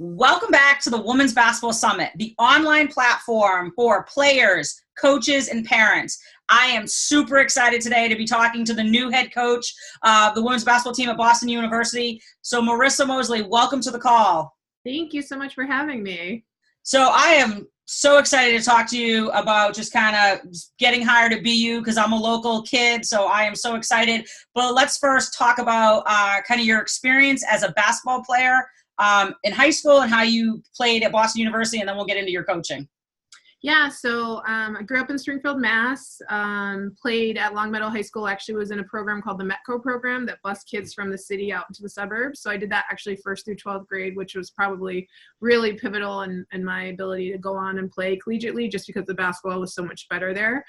Welcome back to the Women's Basketball Summit, the online platform for players, coaches, and parents. I am super excited today to be talking to the new head coach of the women's basketball team at Boston University. So Marisa Mosley, welcome to the call. Thank you so much for having me. So I am so excited to talk to you about just kind of getting hired at BU because I'm a local kid, so I am so excited. But let's first talk about kind of your experience as a basketball player in high school and how you played at Boston University, and then we'll get into your coaching. Yeah, so I grew up in Springfield, Mass. Played at Longmeadow High School. Actually was in a program called the METCO program that bused kids from the city out into the suburbs. So I did that actually 1st through 12th grade, which was probably really pivotal in my ability to go on and play collegiately just because the basketball was so much better there.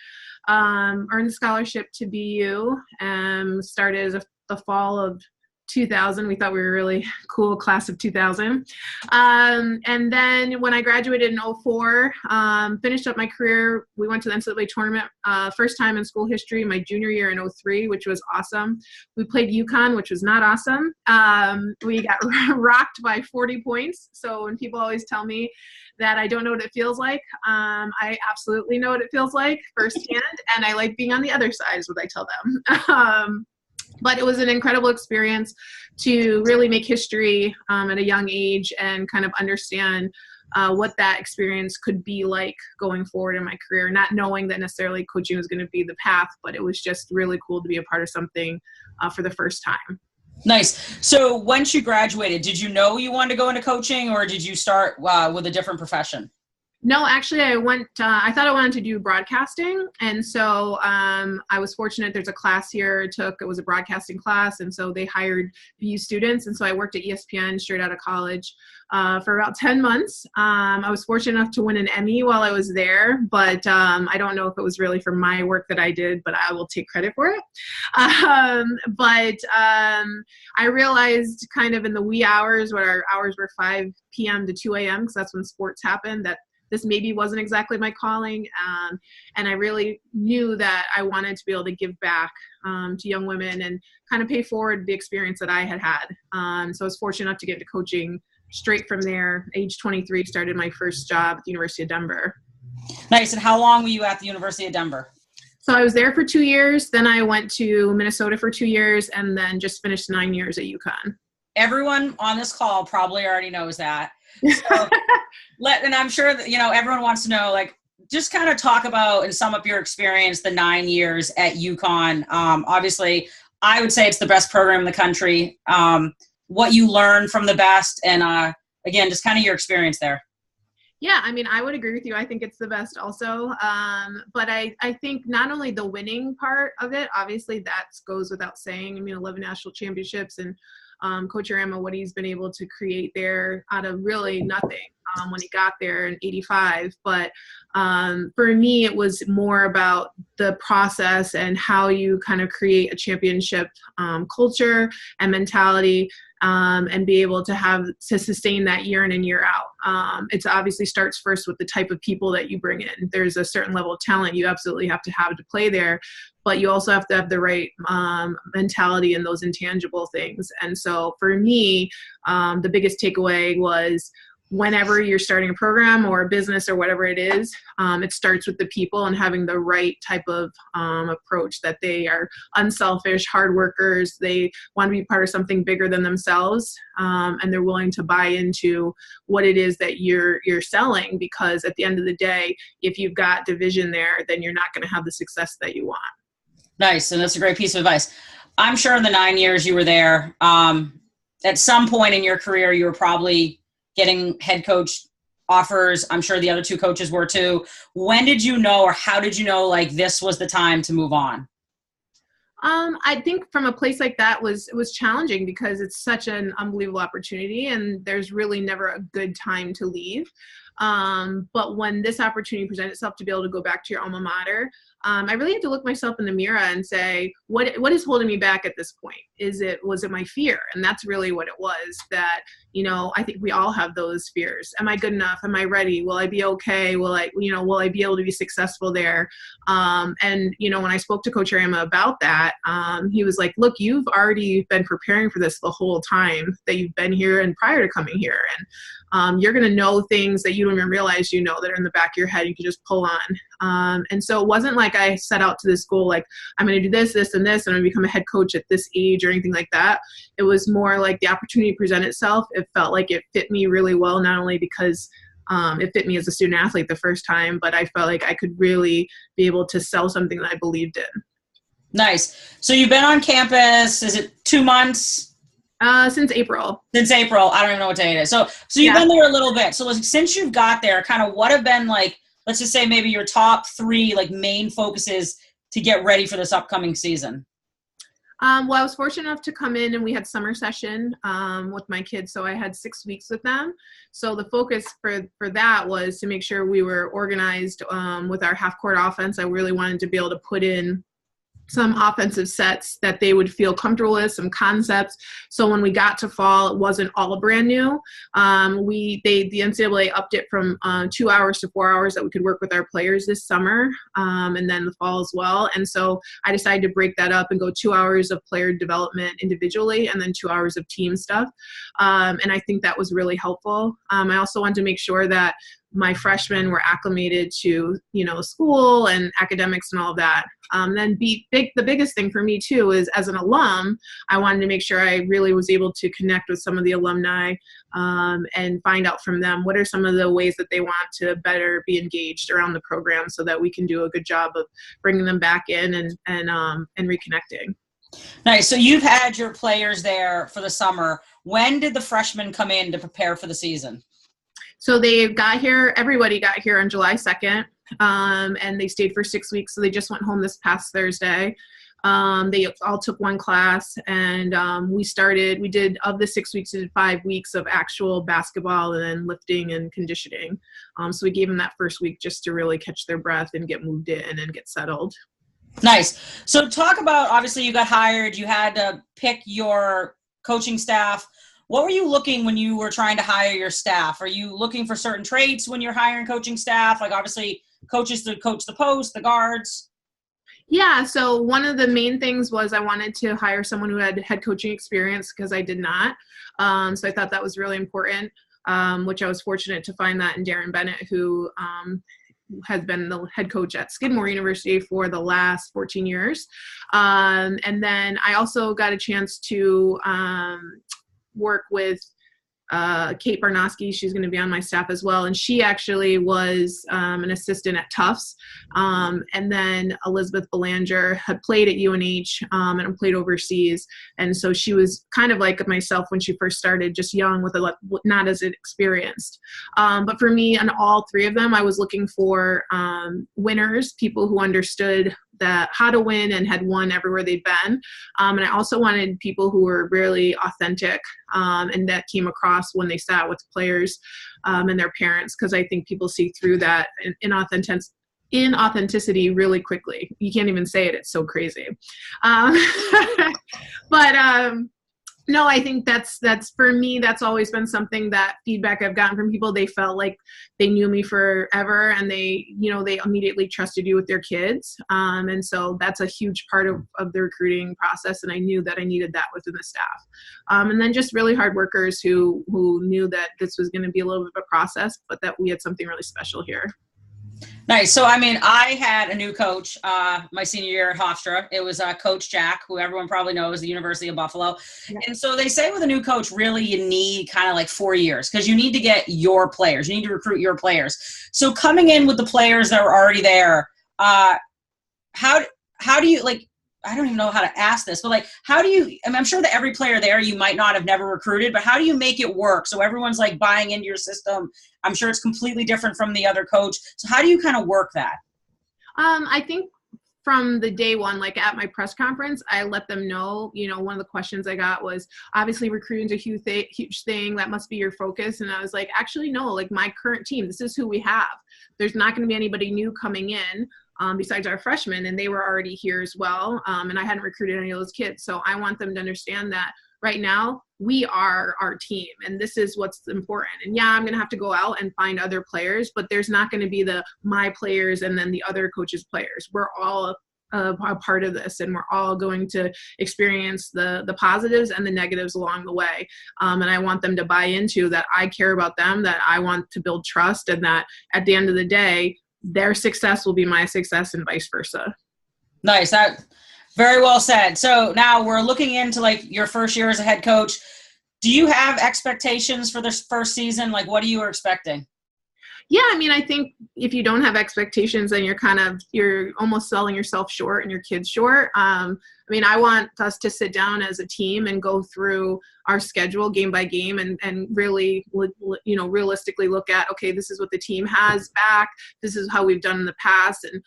Earned the scholarship to BU and started as the fall of 2000. We thought we were a really cool class of 2000. And then when I graduated in 04, finished up my career, we went to the NCAA tournament, first time in school history, my junior year in 03, which was awesome. We played UConn, which was not awesome. We got rocked by 40 points. So when people always tell me that I don't know what it feels like, I absolutely know what it feels like firsthand. And I like being on the other side is what I tell them. But it was an incredible experience to really make history at a young age and kind of understand what that experience could be like going forward in my career, not knowing that necessarily coaching was going to be the path, but it was just really cool to be a part of something for the first time. Nice. So once you graduated, did you know you wanted to go into coaching, or did you start with a different profession? No, actually, I thought I wanted to do broadcasting. And so I was fortunate. There's a class here it was a broadcasting class. And so they hired BU students. And so I worked at ESPN straight out of college for about 10 months. I was fortunate enough to win an Emmy while I was there, but I don't know if it was really for my work that I did, but I will take credit for it. But I realized kind of in the wee hours, when our hours were 5 p.m. to 2 a.m., because that's when sports happened, that this maybe wasn't exactly my calling. And I really knew that I wanted to be able to give back to young women and kind of pay forward the experience that I had had. So I was fortunate enough to get into coaching straight from there. Age 23, started my first job at the University of Denver. Nice. And how long were you at the University of Denver? So I was there for 2 years. Then I went to Minnesota for 2 years and then just finished 9 years at UConn. Everyone on this call probably already knows that. So and I'm sure that, everyone wants to know, just kind of talk about and sum up your experience, the 9 years at UConn. Obviously, I would say it's the best program in the country. What you learned from the best, and again, just kind of your experience there. Yeah, I mean, I would agree with you. I think it's the best also. But I think not only the winning part of it, obviously that goes without saying. I mean, 11 national championships and Coach Arama, what he's been able to create there out of really nothing when he got there in 85. But for me, it was more about the process and how you kind of create a championship culture and mentality and be able to sustain that year in and year out. It obviously starts first with the type of people that you bring in. There's a certain level of talent you absolutely have to play there, but you also have to have the right mentality and those intangible things. And so for me, the biggest takeaway was whenever you're starting a program or a business or whatever it is, it starts with the people and having the right type of approach, that they are unselfish, hard workers. They want to be part of something bigger than themselves, and they're willing to buy into what it is that you're selling, because at the end of the day, if you've got division there, then you're not going to have the success that you want. Nice. And that's a great piece of advice. I'm sure in the 9 years you were there, at some point in your career, you were probably getting head coach offers. I'm sure the other two coaches were too. When did you know, or how did you know, this was the time to move on? I think from a place like that it was challenging because it's such an unbelievable opportunity and there's really never a good time to leave. But when this opportunity presented itself to be able to go back to your alma mater, I really had to look myself in the mirror and say, what is holding me back at this point? Was it my fear? And that's really what it was, that, I think we all have those fears. Am I good enough? Am I ready? Will I be okay? Will I be able to be successful there? And when I spoke to Coach Arama about that, he was like, look, you've already been preparing for this the whole time that you've been here and prior to coming here. you're going to know things that you don't even realize you know that are in the back of your head. You can just pull on. And so it wasn't like I set out to this goal, like I'm going to do this, this, and this, and I'm going to become a head coach at this age or anything like that. It was more like the opportunity presented itself. It felt like it fit me really well, not only because it fit me as a student athlete the first time, but I felt like I could really be able to sell something that I believed in. Nice. So you've been on campus, is it 2 months? Since April. Since April. I don't even know what day it is. So you've been there a little bit. So since you've got there, kind of what have been like, let's just say maybe your top 3 like main focuses to get ready for this upcoming season? Well, I was fortunate enough to come in and we had summer session with my kids. So I had 6 weeks with them. So the focus for that was to make sure we were organized with our half court offense. I really wanted to be able to put in some offensive sets that they would feel comfortable with, some concepts. So when we got to fall, it wasn't all brand new. The NCAA upped it from 2 hours to 4 hours that we could work with our players this summer, and then the fall as well. And so I decided to break that up and go 2 hours of player development individually and then 2 hours of team stuff. And I think that was really helpful. I also wanted to make sure that my freshmen were acclimated to, school and academics and all of that. The biggest thing for me too is as an alum, I wanted to make sure I really was able to connect with some of the alumni and find out from them what are some of the ways that they want to better be engaged around the program so that we can do a good job of bringing them back in and reconnecting. Nice. So you've had your players there for the summer. When did the freshmen come in to prepare for the season? So everybody got here on July 2nd, and they stayed for 6 weeks. So they just went home this past Thursday. They all took one class, and of the 6 weeks, we did 5 weeks of actual basketball and then lifting and conditioning. So we gave them that first week just to really catch their breath and get moved in and get settled. Nice. So talk about, obviously you got hired, you had to pick your coaching staff. What were you looking when you were trying to hire your staff? Are you looking for certain traits when you're hiring coaching staff? Like obviously coaches to coach the post, the guards. Yeah, so one of the main things was I wanted to hire someone who had head coaching experience because I did not. So I thought that was really important, which I was fortunate to find that in Darren Bennett, who has been the head coach at Skidmore University for the last 14 years. And then I also got a chance to work with Kate Barnoski. She's going to be on my staff as well. And she actually was an assistant at Tufts. And then Elizabeth Belanger had played at UNH and played overseas. And so she was kind of like myself when she first started, just young with not as experienced. But for me, on all 3 of them, I was looking for winners, people who understood how to win and had won everywhere they'd been. And I also wanted people who were really authentic and that came across when they sat with players and their parents, because I think people see through that inauthenticity really quickly. You can't even say it. It's so crazy. No, I think that's for me, that's always been something that feedback I've gotten from people. They felt like they knew me forever and they immediately trusted you with their kids. And so that's a huge part of the recruiting process. And I knew that I needed that within the staff. And then just really hard workers who knew that this was going to be a little bit of a process, but that we had something really special here. Nice. So, I had a new coach my senior year at Hofstra. It was Coach Jack, who everyone probably knows, the University of Buffalo. Yeah. And so they say with a new coach, really you need kind of like 4 years because you need to get your players. You need to recruit your players. So coming in with the players that were already there, how do you, like, I don't even know how to ask this, but like, how do you, I'm sure that every player there you might not have never recruited, but how do you make it work? So everyone's like buying into your system. I'm sure it's completely different from the other coach. So how do you kind of work that? I think from the day one, like at my press conference, I let them know, one of the questions I got was obviously recruiting's a huge thing. That must be your focus. And I was like, actually, no, like my current team, this is who we have. There's not going to be anybody new coming in. Besides our freshmen, and they were already here as well. And I hadn't recruited any of those kids. So I want them to understand that right now we are our team and this is what's important. And yeah, I'm going to have to go out and find other players, but there's not going to be my players and then the other coaches' players. We're all a part of this, and we're all going to experience the positives and the negatives along the way. And I want them to buy into that. I care about them, that I want to build trust, and that at the end of the day, their success will be my success and vice versa. Nice. That very well said. So now we're looking into like your first year as a head coach. Do you have expectations for this first season? Like, what are you expecting? Yeah, I mean, I think if you don't have expectations, then you're almost selling yourself short and your kids short. I mean, I want us to sit down as a team and go through our schedule game by game and really, realistically look at, okay, this is what the team has back. This is how we've done in the past, and,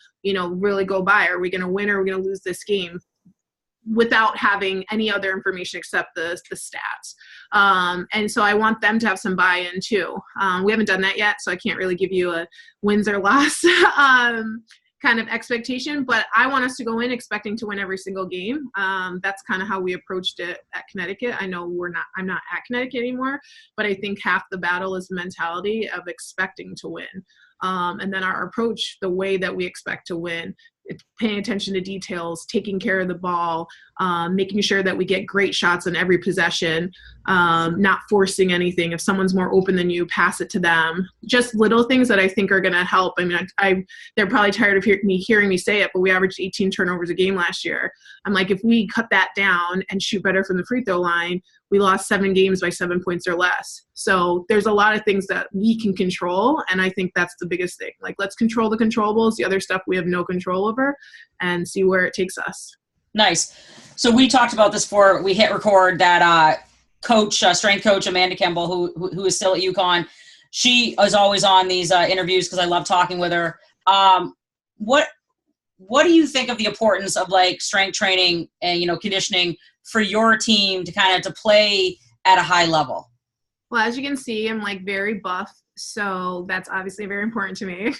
really go by, are we going to win or are we going to lose this game? Without having any other information except the stats. And so I want them to have some buy-in too. We haven't done that yet, so I can't really give you a wins or loss kind of expectation, but I want us to go in expecting to win every single game. That's kind of how we approached it at Connecticut. I know I'm not at Connecticut anymore, but I think half the battle is the mentality of expecting to win. And then our approach, the way that we expect to win, it's paying attention to details, taking care of the ball, making sure that we get great shots on every possession, not forcing anything. If someone's more open than you, pass it to them. Just little things that I think are going to help. I mean, they're probably tired of hearing me say it, but we averaged 18 turnovers a game last year. I'm like, if we cut that down and shoot better from the free throw line, we lost 7 games by 7 points or less. So there's a lot of things that we can control, and I think that's the biggest thing. Like, let's control the controllables. The other stuff we have no control over, and see where it takes us. Nice. So we talked about this before we hit record, that strength coach Amanda Kimball, who is still at UConn, she is always on these interviews because I love talking with her. What do you think of the importance of like strength training and conditioning for your team to play at a high level? Well, as you can see, I'm like very buff, so that's obviously very important to me.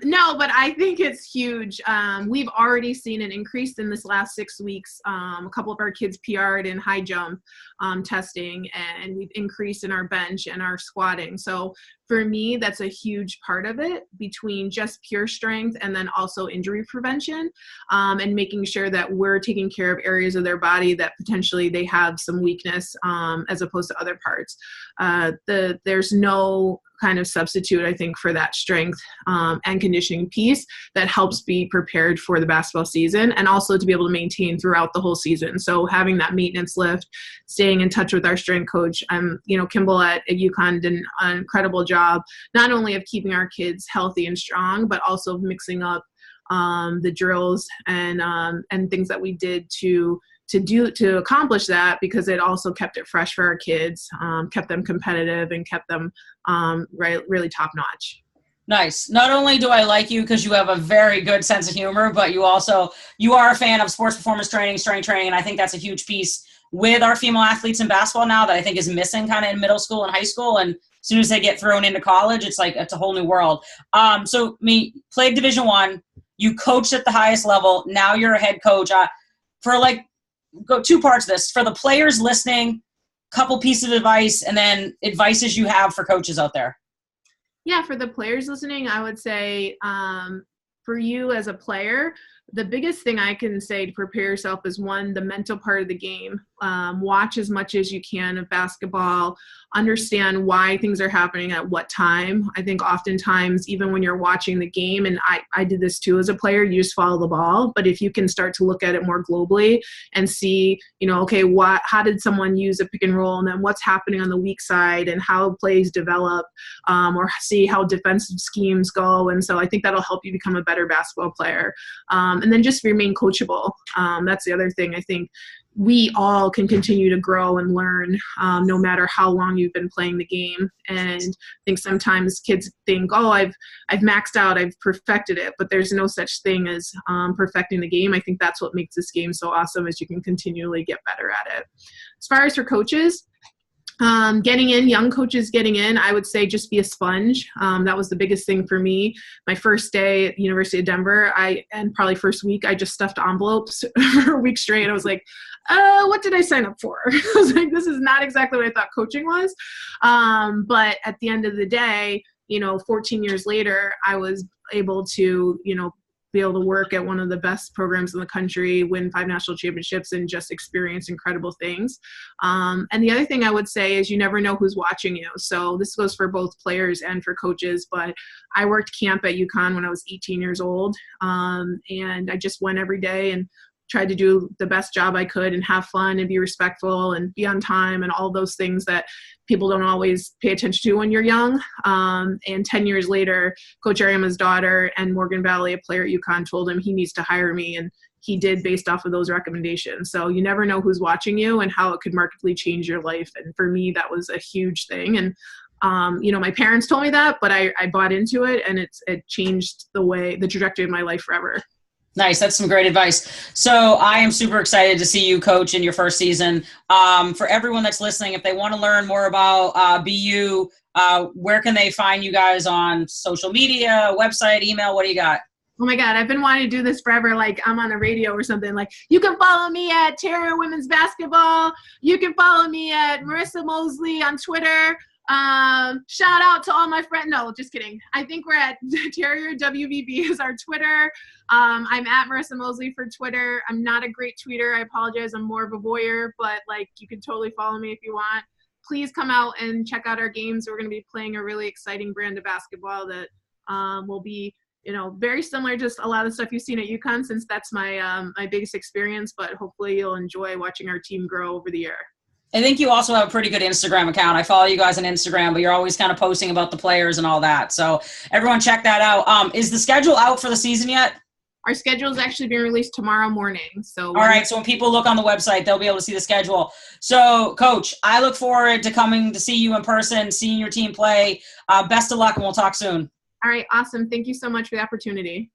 No, but I think it's huge. We've already seen an increase in this last 6 weeks. A couple of our kids PR'd in high jump testing, and we've increased in our bench and our squatting. So for me, that's a huge part of it, between just pure strength and then also injury prevention, and making sure that we're taking care of areas of their body that potentially they have some weakness, as opposed to other parts. There's no kind of substitute, I think, for that strength and conditioning piece that helps be prepared for the basketball season, and also to be able to maintain throughout the whole season. So having that maintenance lift, staying in touch with our strength coach, Kimball at UConn did an incredible job, not only of keeping our kids healthy and strong, but also mixing up the drills and things that we did to accomplish that, because it also kept it fresh for our kids, kept them competitive, and kept them really top notch. Nice. Not only do I like you because you have a very good sense of humor, but you are a fan of sports performance training, strength training, and I think that's a huge piece with our female athletes in basketball now that I think is missing kind of in middle school and high school. And as soon as they get thrown into college, it's a whole new world. So played Division I, you coached at the highest level. Now you're a head coach. Go 2 parts of this. For the players listening, couple pieces of advice, and then advices you have for coaches out there. Yeah, for the players listening, I would say for you as a player, the biggest thing I can say to prepare yourself is, one, the mental part of the game. Watch as much as you can of basketball. Understand why things are happening at what time. I think oftentimes, even when you're watching the game, and I did this too as a player, you just follow the ball. But if you can start to look at it more globally and see, okay, how did someone use a pick and roll, and then what's happening on the weak side, and how plays develop, or see how defensive schemes go. And so I think that'll help you become a better basketball player. And then just remain coachable. That's the other thing. I think we all can continue to grow and learn, no matter how long you've been playing the game. And I think sometimes kids think, oh, I've maxed out, I've perfected it, but there's no such thing as perfecting the game. I think that's what makes this game so awesome, is you can continually get better at it. As far as for coaches, young coaches getting in, I would say just be a sponge. That was the biggest thing for me. My first day at the University of Denver, and probably first week, I just stuffed envelopes for a week straight. I was like, what did I sign up for? I was like, this is not exactly what I thought coaching was. But at the end of the day, 14 years later, I was able to, be able to work at one of the best programs in the country, win 5 national championships, and just experience incredible things. And the other thing I would say is you never know who's watching you. So this goes for both players and for coaches, but I worked camp at UConn when I was 18 years old. And I just went every day and tried to do the best job I could and have fun and be respectful and be on time and all those things that people don't always pay attention to when you're young. And 10 years later, Coach Ariama's daughter and Morgan Valley, a player at UConn, told him he needs to hire me, and he did based off of those recommendations. So you never know who's watching you and how it could markedly change your life. And for me, that was a huge thing. And my parents told me that, but I bought into it, and it changed the trajectory of my life forever. Nice. That's some great advice. So I am super excited to see you coach in your first season. For everyone that's listening, if they want to learn more about BU, where can they find you guys on social media, website, email? What do you got? Oh my God, I've been wanting to do this forever. Like I'm on the radio or something. Like you can follow me at Terrier Women's Basketball. You can follow me at Marisa Mosley on Twitter. Shout out to all my friends. No, just kidding. I think we're at Terrier WVB is our Twitter. I'm at Marisa Mosley for Twitter. I'm not a great tweeter. I apologize. I'm more of a voyeur, but like you can totally follow me if you want. Please come out and check out our games. We're going to be playing a really exciting brand of basketball that will be, very similar to just a lot of the stuff you've seen at UConn, since that's my my biggest experience. But hopefully you'll enjoy watching our team grow over the year. I think you also have a pretty good Instagram account. I follow you guys on Instagram, but you're always kind of posting about the players and all that. So everyone check that out. Is the schedule out for the season yet? Our schedule is actually being released tomorrow morning. So all right. So when people look on the website, they'll be able to see the schedule. So Coach, I look forward to coming to see you in person, seeing your team play. Best of luck, and we'll talk soon. All right. Awesome. Thank you so much for the opportunity.